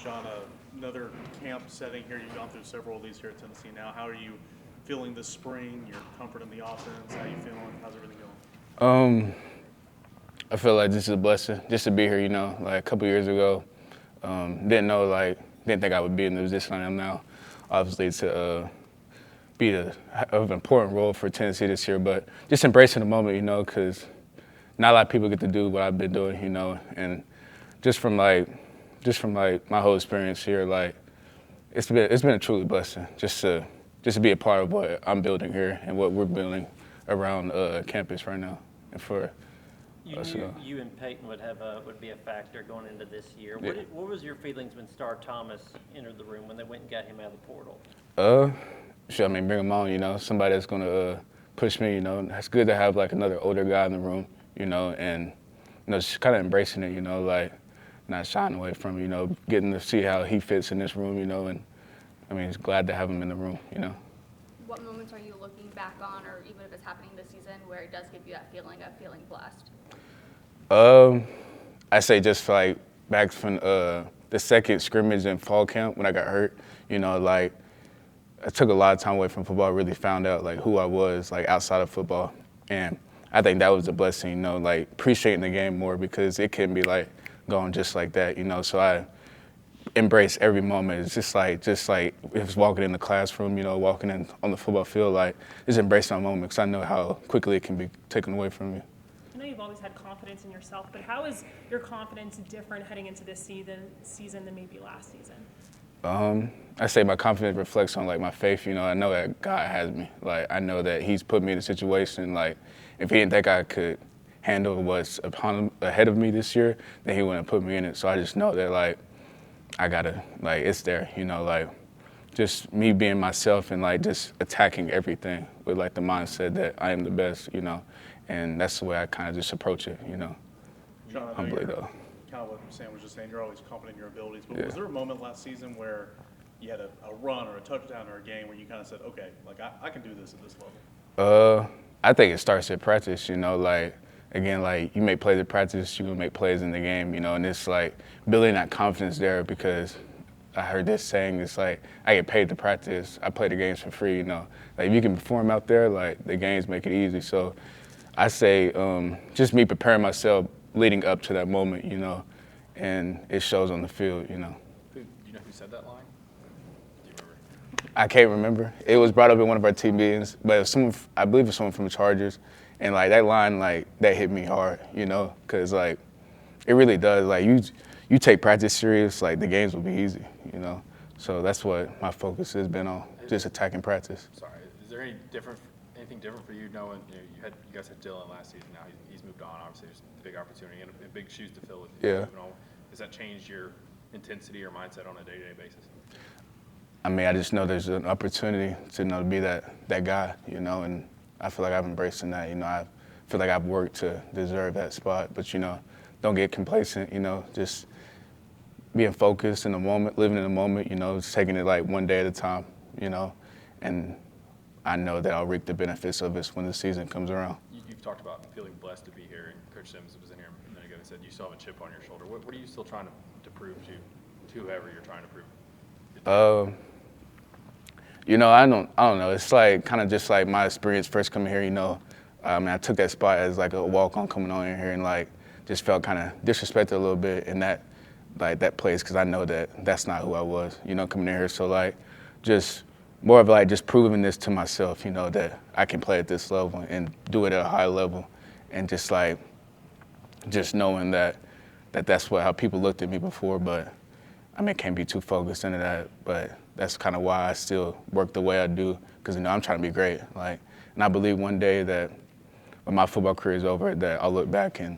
Sean, another camp setting here. You've gone through several of these here at Tennessee now. How are you feeling this spring? Your comfort in the offense? How are you feeling? How's everything going? I feel like this is a blessing just to be here. Like a couple years ago, didn't think I would be in the position I am now. Obviously, to be of an important role for Tennessee this year, but just embracing the moment, because not a lot of people get to do what I've been doing, and just from my whole experience here, like it's been a truly blessing just to be a part of what I'm building here and what we're building around campus right now, and for You us. knew you and Peyton would be a factor going into this year. Yeah. What was your feelings when Star Thomas entered the room when they went and got him out of the portal? Bring him on. Somebody that's gonna push me. It's good to have like another older guy in the room. And just kind of embracing it. Like not shying away from getting to see how he fits in this room. And it's glad to have him in the room. What moments are you looking back on, or even if it's happening this season, where it does give you that feeling of feeling blessed? I say just like back from the second scrimmage in fall camp when I got hurt, like I took a lot of time away from football, really found out like who I was like outside of football. And I think that was a blessing, like appreciating the game more because it can be like going just like that, So I embrace every moment. It's just like it was walking in the classroom, walking in on the football field, like just embracing my moment because I know how quickly it can be taken away from you. I know you've always had confidence in yourself, but how is your confidence different heading into this season than maybe last season? I say my confidence reflects on like my faith. I know that God has me. Like I know that He's put me in a situation. Like if He didn't think I could handle what's ahead of me this year, then He wouldn't put me in it. So I just know that like I gotta like it's there. Like just me being myself and like just attacking everything with like the mindset that I am the best. And that's the way I kind of just approach it. Sean, I know Humbly you're though. kind of what Sam was just saying. You're always confident in your abilities, but Yeah. was there a moment last season where you had a run or a touchdown or a game where you kind of said, okay, like I can do this at this level? I think it starts at practice, like again, like you make plays at practice, you're gonna make plays in the game, and it's like building that confidence there because I heard this saying, it's like I get paid to practice, I play the games for free, like if you can perform out there, like the games make it easy. So I say just me preparing myself leading up to that moment, and it shows on the field, Do you know who said that line? Do you remember? I can't remember. It was brought up in one of our team meetings, but it was I believe it was someone from the Chargers. And like that line, like that hit me hard, because like it really does. Like you take practice serious, like the games will be easy, So that's what my focus has been on, just attacking practice. Sorry, is there anything different for you knowing you guys had Dylan last season? Now he's moved on. Obviously, there's a big opportunity and big shoes to fill with you. Yeah. Moving on. Does that change your intensity or mindset on a day-to-day basis? I just know there's an opportunity to be that guy, and I feel like I've embraced that. I feel like I've worked to deserve that spot, but don't get complacent. Just being focused in the moment, living in the moment. Just taking it like one day at a time. And I know that I'll reap the benefits of this when the season comes around. You've talked about feeling blessed to be here, and Coach Sims was in here a minute ago and said you still have a chip on your shoulder. What are you still trying to prove to whoever you're trying to prove? I don't know. It's like kind of just like my experience first coming here. I took that spot as like a walk-on coming on in here, and like just felt kind of disrespected a little bit in that place because I know that that's not who I was. Coming in here, so like just more of like just proving this to myself. That I can play at this level and do it at a high level, and just knowing that that's how people looked at me before, but. Can't be too focused into that, but that's kind of why I still work the way I do, because I'm trying to be great. And I believe one day that when my football career is over, that I'll look back and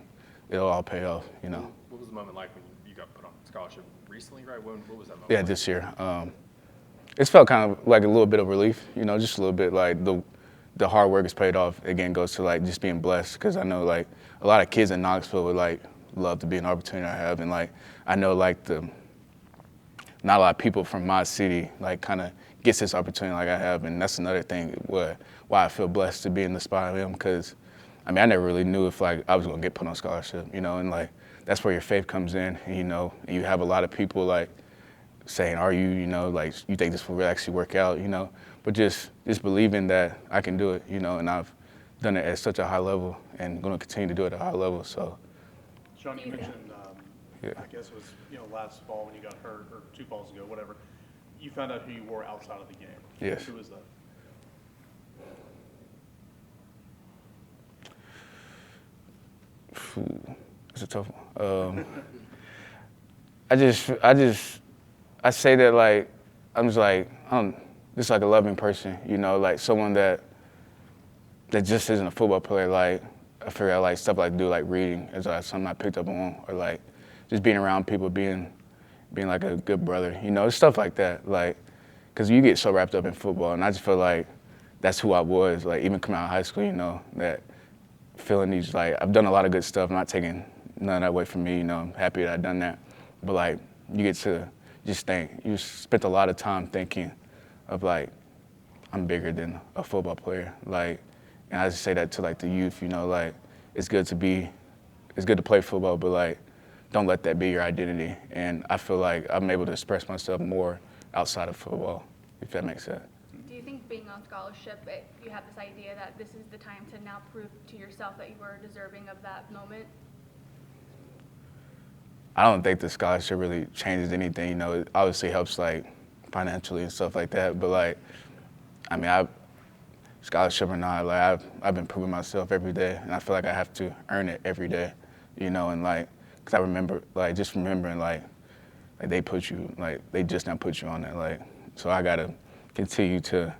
it'll all pay off. What was the moment like when you got put on scholarship recently, right? What was that moment? Yeah, like? this year. It's felt kind of like a little bit of relief. Just a little bit like the hard work is paid off. Again, goes to like just being blessed, because I know like a lot of kids in Knoxville would like love to be an opportunity I have, and like I know like not a lot of people from my city like kind of gets this opportunity like I have, and that's another thing why I feel blessed to be in the spot I am, because I never really knew if like I was gonna get put on scholarship, and like that's where your faith comes in, and, and you have a lot of people like saying, are you, like, you think this will actually work out, but just believing that I can do it, and I've done it at such a high level and going to continue to do it at a high level. So, Sean, you mentioned, Yeah. I guess it was, last fall when you got hurt, or 2 falls ago, whatever. You found out who you were outside of the game. Yes. Who was that? It's a tough one. I say that like, I'm just like a loving person, like someone that just isn't a football player. Like, I figure out like stuff like do, like reading is like something I picked up on, or like just being around people, being like a good brother, stuff like that. Like, cause you get so wrapped up in football, and I just feel like that's who I was. Like, even coming out of high school, that feeling these, like, I've done a lot of good stuff. I'm not taking none of that away from me. I'm happy that I've done that. But like, you get to just think. You spent a lot of time thinking of like, I'm bigger than a football player. Like, and I just say that to like the youth. Like, it's good to play football, but like, don't let that be your identity. And I feel like I'm able to express myself more outside of football, if that makes sense. Do you think being on scholarship, you have this idea that this is the time to now prove to yourself that you are deserving of that moment? I don't think the scholarship really changes anything. It obviously helps like financially and stuff like that. But like, I mean, scholarship or not, like I've been proving myself every day, and I feel like I have to earn it every day. And like, cause I remember like just remembering like they put you, like they just now put you on that. Like, so I gotta continue to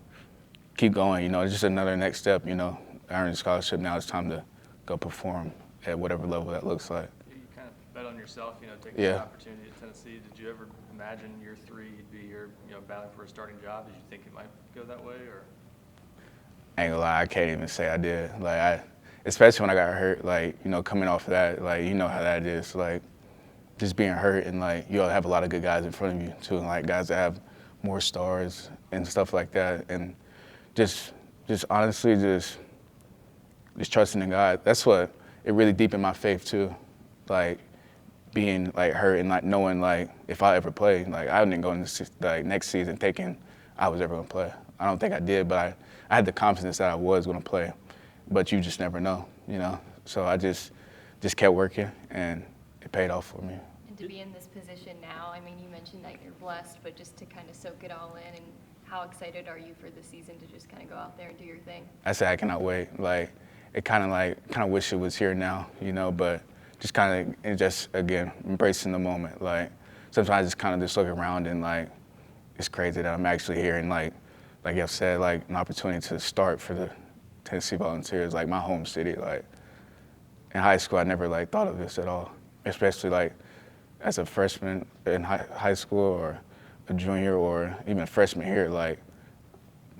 keep going. It's just another next step. I earned a scholarship. Now it's time to go perform at whatever level that looks like. You kind of bet on yourself, taking Yeah. the opportunity at Tennessee. Did you ever imagine year 3 you'd be here, battling for a starting job? Did you think it might go that way, or? I ain't gonna lie, I can't even say I did. Like, especially when I got hurt, like, coming off of that, like, how that is, like, just being hurt, and like, you have a lot of good guys in front of you too, and like guys that have more stars and stuff like that, and just honestly, just trusting in God. That's what it really deepened my faith too, like being like hurt and not knowing like if I ever play. Like, I didn't go into like next season thinking I was ever gonna play. I don't think I did, but I had the confidence that I was gonna play. But you just never know, So I just kept working, and it paid off for me. And to be in this position now, I mean, you mentioned that you're blessed, but just to kind of soak it all in, and how excited are you for the season to just kind of go out there and do your thing? I say I cannot wait. Like, it kind of wish it was here now, but just again, embracing the moment. Like, sometimes I just kind of just look around and like, it's crazy that I'm actually here, and like y'all said, like an opportunity to start for the Tennessee Volunteers, like my home city. Like, in high school, I never like thought of this at all, especially like as a freshman in high school, or a junior, or even a freshman here. Like,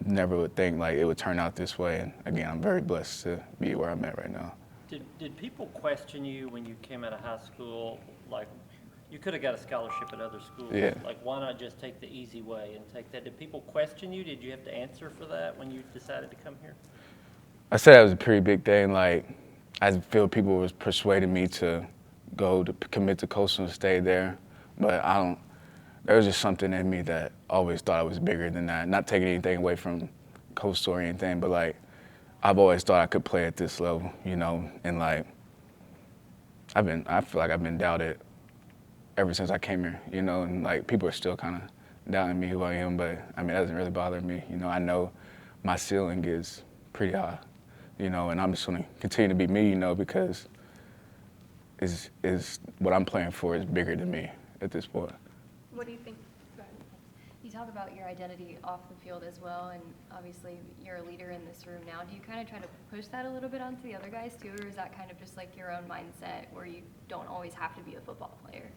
never would think like it would turn out this way. And again, I'm very blessed to be where I'm at right now. Did people question you when you came out of high school? Like, you could have got a scholarship at other schools. Yeah. Like, why not just take the easy way and take that? Did people question you? Did you have to answer for that when you decided to come here? I said that was a pretty big thing. Like, I feel people was persuading me to go to commit to Coastal and stay there, but there was just something in me that always thought I was bigger than that. Not taking anything away from Coastal or anything, but like, I've always thought I could play at this level, and like, I feel like I've been doubted ever since I came here, and like, people are still kind of doubting me who I am, but I mean, it doesn't really bother me. I know my ceiling is pretty high, and I'm just gonna continue to be me, because is what I'm playing for is bigger than me at this point. What do you think? Go ahead. You talk about your identity off the field as well, and obviously you're a leader in this room now. Do you kind of try to push that a little bit onto the other guys too, or is that kind of just like your own mindset where you don't always have to be a football player?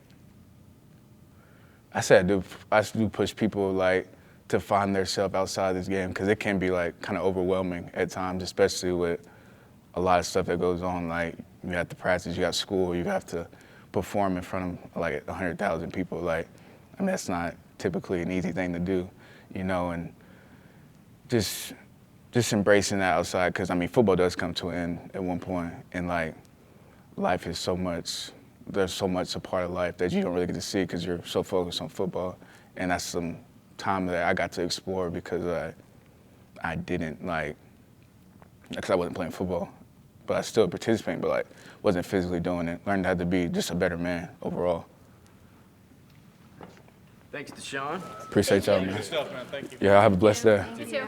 I do push people like to find themselves outside this game, because it can be like kind of overwhelming at times, especially with a lot of stuff that goes on. Like, you have to practice, you got school, you have to perform in front of like 100,000 people. Like, I mean, that's not typically an easy thing to do, and just embracing that outside, because I mean, football does come to an end at one point, and like, life is so much there's so much a part of life that you don't really get to see because you're so focused on football. And that's some time that I got to explore because I didn't because I wasn't playing football, but I still participating, but like wasn't physically doing it. Learned how to be just a better man overall. Thanks, DeSean. Appreciate y'all, man. Good stuff, man. Thank you. Yeah, have a blessed day. You too.